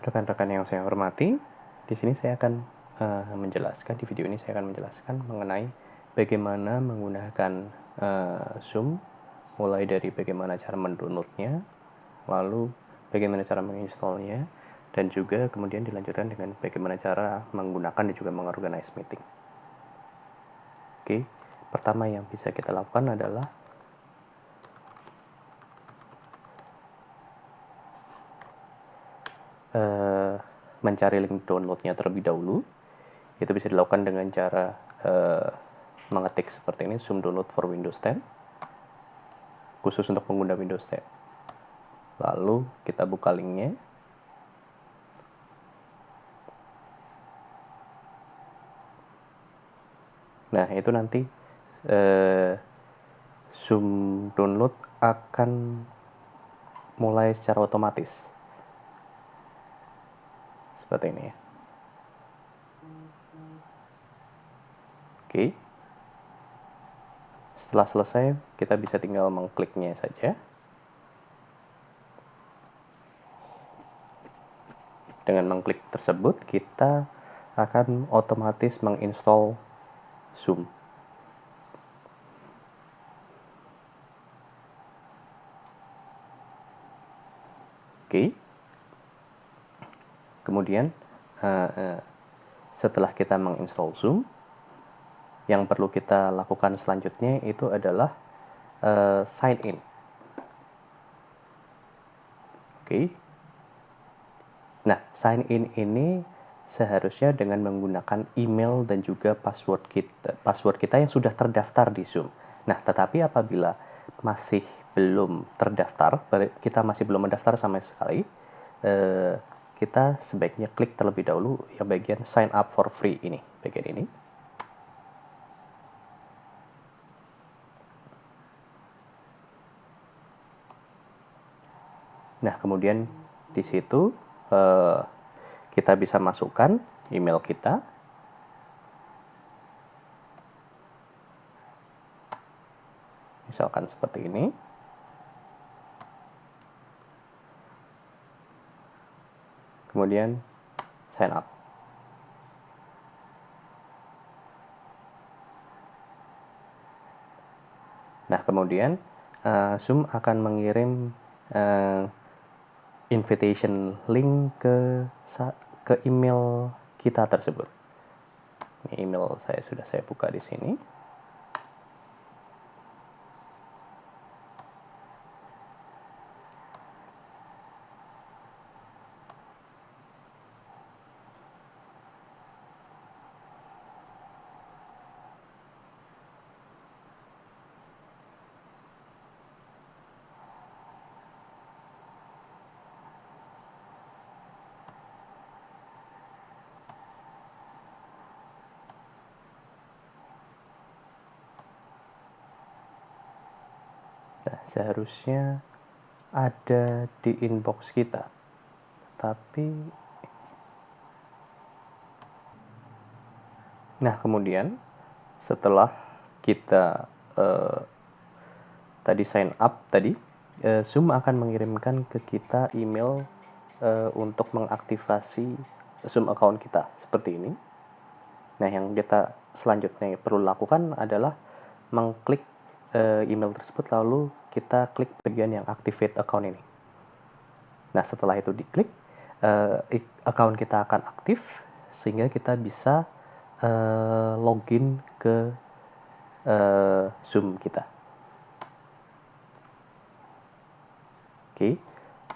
Rekan-rekan yang saya hormati, di sini saya akan di video ini saya akan menjelaskan mengenai bagaimana menggunakan Zoom, mulai dari bagaimana cara mendownloadnya, lalu bagaimana cara menginstallnya, dan juga kemudian dilanjutkan dengan bagaimana cara menggunakan dan juga mengorganize meeting. Oke, pertama yang bisa kita lakukan adalah mencari link downloadnya terlebih dahulu. Itu bisa dilakukan dengan cara mengetik seperti ini, Zoom Download for Windows 10, khusus untuk pengguna Windows 10. Lalu kita buka linknya. Nah, itu nanti Zoom Download akan mulai secara otomatis. Seperti ini ya. Oke. Setelah selesai, kita bisa tinggal mengkliknya saja. Dengan mengklik tersebut, kita akan otomatis menginstall Zoom. Oke. Kemudian, setelah kita menginstall Zoom, yang perlu kita lakukan selanjutnya itu adalah sign in. Oke. Nah, sign in ini seharusnya dengan menggunakan email dan juga password kita yang sudah terdaftar di Zoom. Nah, tetapi apabila masih belum terdaftar, kita masih belum mendaftar sama sekali, kita sebaiknya klik terlebih dahulu yang bagian sign up for free ini, bagian ini. Nah, kemudian di situ kita bisa masukkan email kita. Misalkan seperti ini. Kemudian sign up. Nah, kemudian Zoom akan mengirim invitation link ke email kita tersebut. Ini email sudah saya buka di sini. Nah, seharusnya ada di inbox kita. Tapi nah, kemudian setelah kita tadi sign up tadi, Zoom akan mengirimkan ke kita email untuk mengaktifasi Zoom account kita seperti ini. Nah, yang kita selanjutnya perlu lakukan adalah mengklik email tersebut, lalu kita klik bagian yang activate account ini. Nah, setelah itu diklik, account kita akan aktif sehingga kita bisa login ke Zoom kita. Oke.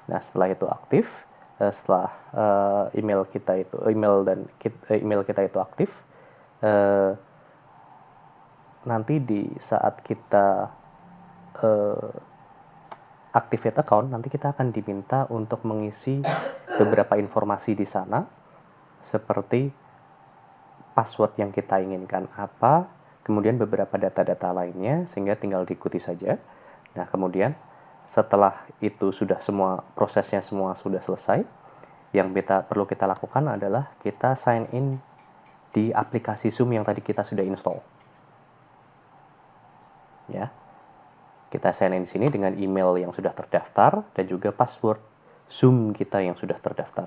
Nah, setelah itu aktif, setelah email kita itu aktif, nanti di saat kita activate account, nanti kita akan diminta untuk mengisi beberapa informasi di sana, seperti password yang kita inginkan apa, kemudian beberapa data-data lainnya, sehingga tinggal diikuti saja. Nah, kemudian setelah itu prosesnya semua sudah selesai, yang perlu kita lakukan adalah kita sign in di aplikasi Zoom yang tadi kita sudah install. Ya. Kita sign in di sini dengan email yang sudah terdaftar dan juga password Zoom kita yang sudah terdaftar.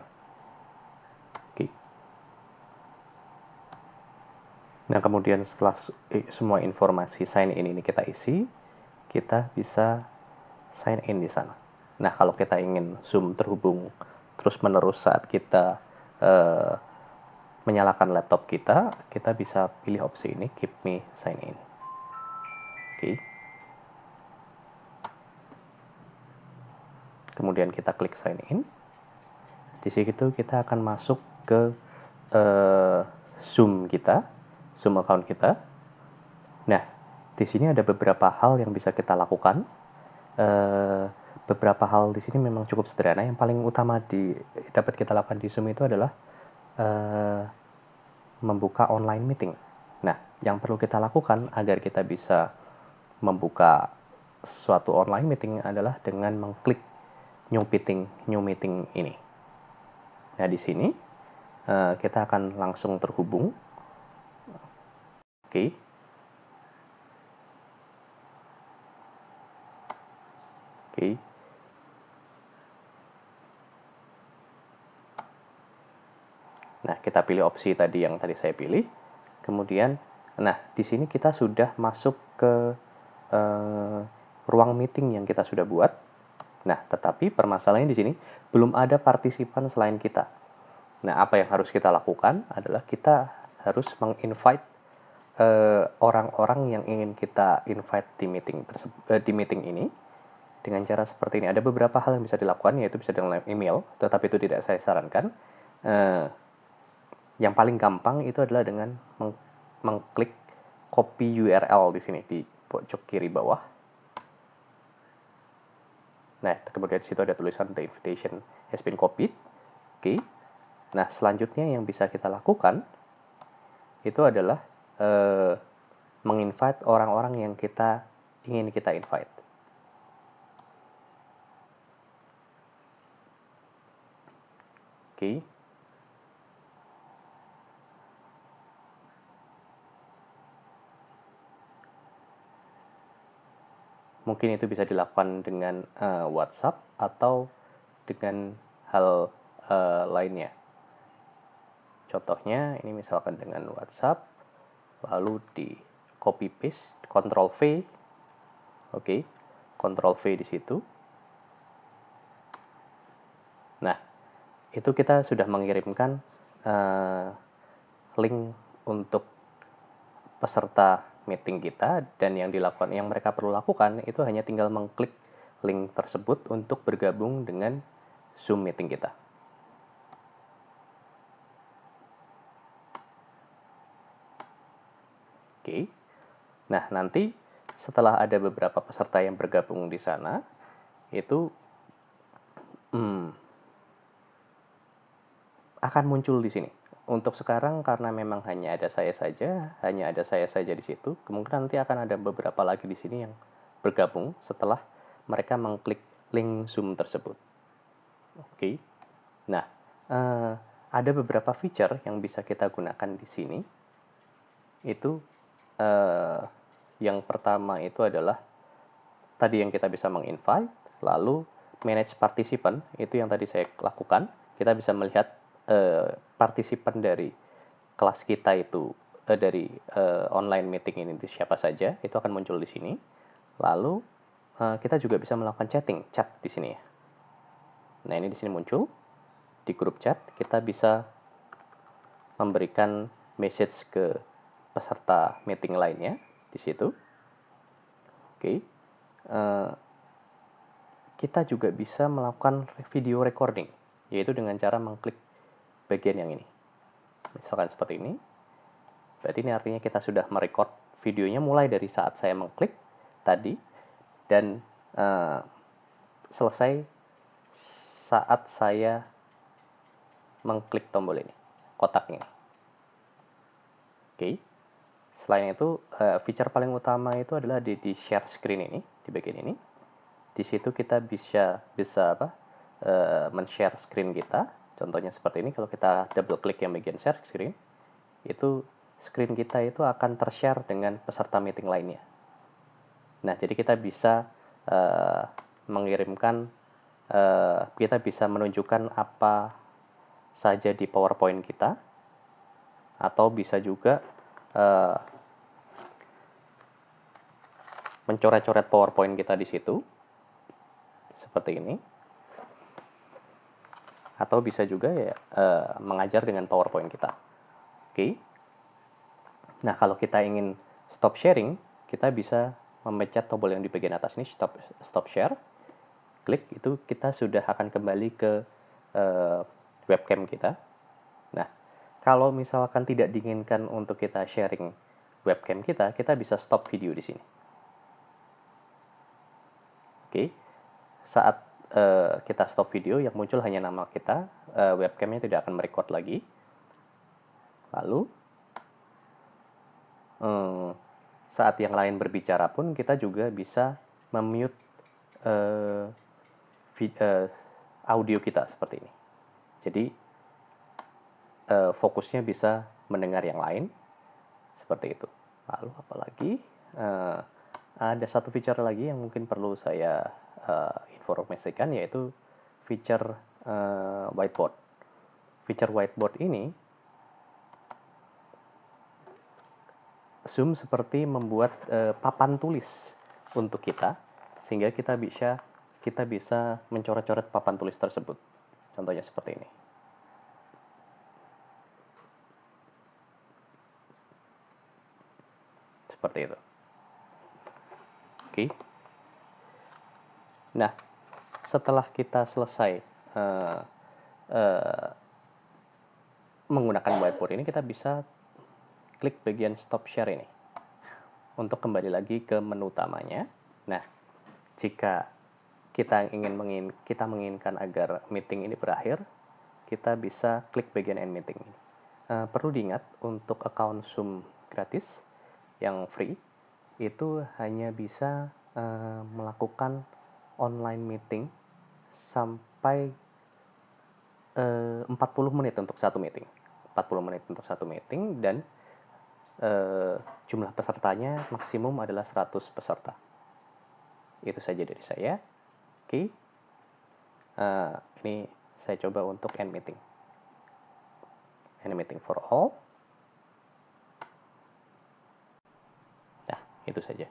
Nah, kemudian setelah semua informasi sign in ini kita isi, kita bisa sign in di sana. Nah, kalau kita ingin Zoom terhubung terus-menerus saat kita uh, menyalakan laptop kita, kita bisa pilih opsi ini, keep me sign in. Oke. Kemudian kita klik sign in. Di situ kita akan masuk ke Zoom kita, Zoom account kita. Nah, di sini ada beberapa hal yang bisa kita lakukan. Beberapa hal di sini memang cukup sederhana. Yang paling utama dapat kita lakukan di Zoom itu adalah membuka online meeting. Nah, yang perlu kita lakukan agar kita bisa membuka suatu online meeting adalah dengan mengklik new meeting ini. Nah, di sini kita akan langsung terhubung. Oke. Oke. Nah, kita pilih opsi tadi yang tadi saya pilih. Kemudian, nah, di sini kita sudah masuk ke ruang meeting yang kita sudah buat. Nah, tetapi permasalahannya di sini belum ada partisipan selain kita. Nah, apa yang harus kita lakukan adalah kita harus menginvite orang-orang yang ingin kita invite di meeting ini dengan cara seperti ini. Ada beberapa hal yang bisa dilakukan, yaitu bisa dengan email, tetapi itu tidak saya sarankan. Yang paling gampang itu adalah dengan mengklik copy URL di sini di pojok kiri bawah. Nah, kemudian di situ ada tulisan the invitation has been copied. Oke. Nah, selanjutnya yang bisa kita lakukan itu adalah menginvite orang-orang yang ingin kita invite. Oke. Mungkin itu bisa dilakukan dengan WhatsApp atau dengan hal lainnya. Contohnya ini misalkan dengan WhatsApp, lalu di copy paste, Ctrl V, oke, Ctrl V di situ. Nah, itu kita sudah mengirimkan link untuk peserta meeting kita, dan yang mereka perlu lakukan itu hanya tinggal mengklik link tersebut untuk bergabung dengan Zoom meeting kita. Oke. Nah, nanti setelah ada beberapa peserta yang bergabung di sana, itu akan muncul di sini. Untuk sekarang karena memang hanya ada saya saja di situ. Kemungkinan nanti akan ada beberapa lagi di sini yang bergabung setelah mereka mengklik link Zoom tersebut. Oke. Nah, ada beberapa feature yang bisa kita gunakan di sini. Itu yang pertama itu adalah tadi yang kita bisa menginvite, lalu manage participant, itu yang tadi saya lakukan. Kita bisa melihat partisipan dari kelas kita itu dari online meeting ini siapa saja, itu akan muncul di sini. Lalu kita juga bisa melakukan chat di sini ya. Nah, ini di sini muncul di grup chat. Kita bisa memberikan message ke peserta meeting lainnya di situ. Oke. Kita juga bisa melakukan video recording, yaitu dengan cara mengklik bagian yang ini. Misalkan seperti ini. Berarti ini artinya kita sudah merekod videonya mulai dari saat saya mengklik tadi dan selesai saat saya mengklik tombol ini, kotak ini. Oke. Selain itu, feature paling utama itu adalah di share screen ini, di bagian ini. Di situ kita bisa men-share screen kita. Contohnya seperti ini, kalau kita double klik yang bagian share screen, itu screen kita itu akan tershare dengan peserta meeting lainnya. Nah, jadi kita bisa mengirimkan, kita bisa menunjukkan apa saja di PowerPoint kita, atau bisa juga uh, mencoret-coret PowerPoint kita di situ seperti ini, atau bisa juga ya mengajar dengan PowerPoint kita. Oke. Nah, kalau kita ingin stop sharing, kita bisa memencet tombol yang di bagian atas ini, stop share. Klik, itu kita sudah akan kembali ke webcam kita. Nah, kalau misalkan tidak diinginkan untuk kita sharing webcam kita bisa stop video di sini. Oke, saat kita stop video, yang muncul hanya nama kita, webcamnya tidak akan merecord lagi. Lalu, saat yang lain berbicara pun, kita juga bisa memute audio kita seperti ini. Jadi, fokusnya bisa mendengar yang lain, seperti itu. Lalu apalagi, ada satu feature lagi yang mungkin perlu saya informasikan, yaitu feature whiteboard. Feature whiteboard ini, Zoom seperti membuat papan tulis untuk kita, sehingga kita bisa mencoret-coret papan tulis tersebut. Contohnya seperti ini. Seperti itu. Oke. Nah, setelah kita selesai menggunakan whiteboard ini, kita bisa klik bagian stop share ini untuk kembali lagi ke menu utamanya. Nah, jika kita menginginkan agar meeting ini berakhir, kita bisa klik bagian end meeting ini. Perlu diingat, untuk account Zoom gratis yang free itu hanya bisa melakukan online meeting sampai 40 menit untuk satu meeting. 40 menit untuk satu meeting, dan jumlah pesertanya maksimum adalah 100 peserta. Itu saja dari saya. Oke. Ini saya coba untuk end meeting. End meeting for all. Nah, itu saja.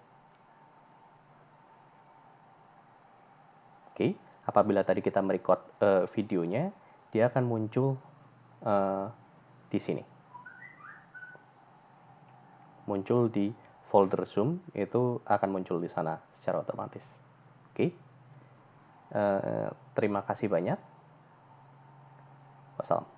Oke. Apabila tadi kita merecord videonya, dia akan muncul di sini. Muncul di folder Zoom, itu akan muncul di sana secara otomatis. Oke. Terima kasih banyak. Wassalam.